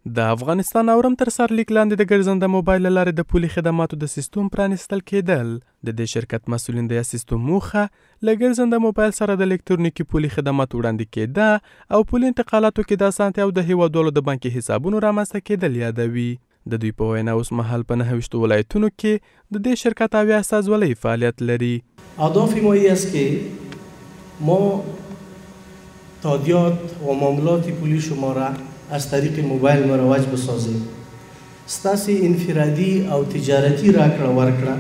د افغانستان اورم تر سرلیک لاندې د ګرځنده موبایل له لارې د پولي خدماتو د سیستم پرانیستل کېدل. د دې شرکت مسؤلین د سیستم موخه له ګرځنده موبایل سره د الکترونیکي پولي خدماتو وړاندې کېده او پولي انتقالاتو کې د اسانتیا او د هیوادوالو د بانکي حسابونو رامنځته کېدل یادوي. د دوی په وینا اوس مهال په 9 ولایتونو کې د دې شرکت 80 استازولۍ فعالیت لري. اهداف ما این است که ما تادیات و معاملات پولی شما را از طریق موبایل مروج بسازیم. ستاسی انفرادی او تجارتی راکړه ورکړه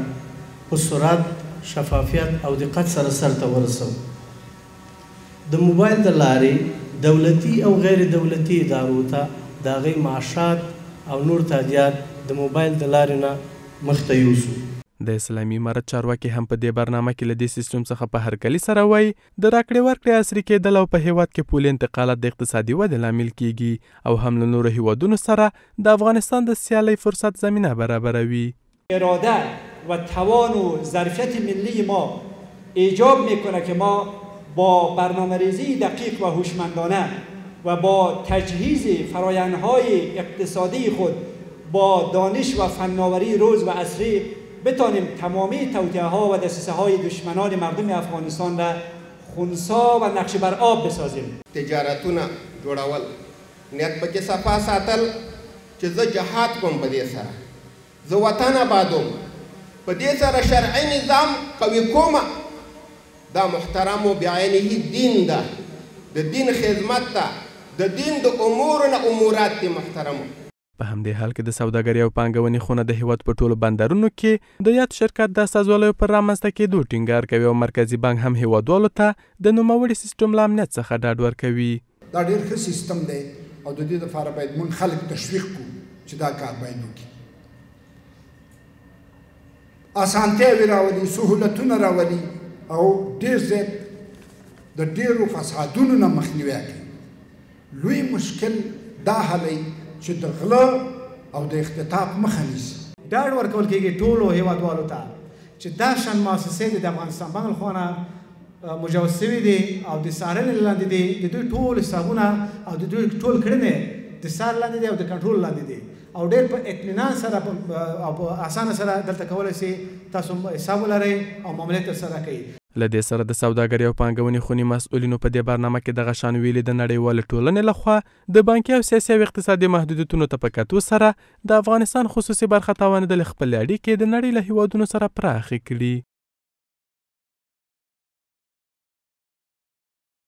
په سرعت، شفافیت او دقت سره سرته ورسوو. د موبایل د لارې دولتي او غیر دولتي ادارو ته د هغوی معاشات او نور تادیات د موبایل د لارې نه مخته یوسو. د اسلامي امارت چارواکي هم په دې برنامه کې له دې سیستم څخه په هرکلي سره وایي د راکړې ورکړې عصري کېدل او په هیواد کې پولي انتقالات د اقتصادي ودې لامل کیږي او هم له نورو هیوادونو سره د افغانستان د سیالۍ فرصت زمینه برابروي. اراده و توان و ظرفیت ملی ما ایجاب میکنه که ما با برنامه‌ریزی دقیق و هوشمندانه و با تجهیز فرآیندهای اقتصادی خود با دانش و فناوری روز و عصری بتانیم تمامی توطئه ها و دسیسه های دشمنان مردم افغانستان را خنثی و نقش بر آب بسازیم. تجارتونه جوړول نیت پکې صفا ساتل چې زه جهاد کوم په دې سره، زه وطن آبادوم، په دې سره شرعي نظام قوي کوم. دا محترم و بعینه دین ده، د دین خدمت ده، د دین د امور نه امورات دي محترمو. په همدې حال کې د سوداګرۍ او پانګونې خونه د هیواد په ټولو بندرونو کې د یاد شرکت د استازولیو پر رامنځته کېدو ټینګار کوي او مرکزي بانک هم هیوادوالو ته د نوموړي سیستم له امنیت څخه ډاډ ورکوي. دا ډېر ښه سیستم دی او د دې لپاره باید موږ خلک تشویق کړو چې دا کار باید وکړي. اسانتیاوې راولي، سهولتونه راولي او ډېر زیات د ډېرو فسادونو نه مخنیوی کوي. لوی مشکل دا حلی چې د غله او د اختطاف مخه نیسي. ډاډ ورکول کېږي ټولو هیوادوالو ته چې دا شان مؤسسې د افغانستان بانک لخوا مجوز شوي دي او د څارنې لاندې دي. د دوی ټول حسابونه او د دوی ټول کړنې د څار لاندې دي او د کنټرول لاندې دي او ډېر په اطمینان سره او په اسانه سره دلته کولی شي تاسو حساب ولرئ او معاملې ترسره کوي. له دې سره د سوداګرۍ او پانګونې خونې مسؤلینو په دې برنامه کې دغه شان ویلي د نړیوالې ټولنې لخوا د بانکي او سیاسي او اقتصادي محدودیتونو ته په کتو سره د افغانستان خصوصي برخه تاوانېدل خپلې اړیکې د نړۍ له هیوادونو سره پراخې کړي.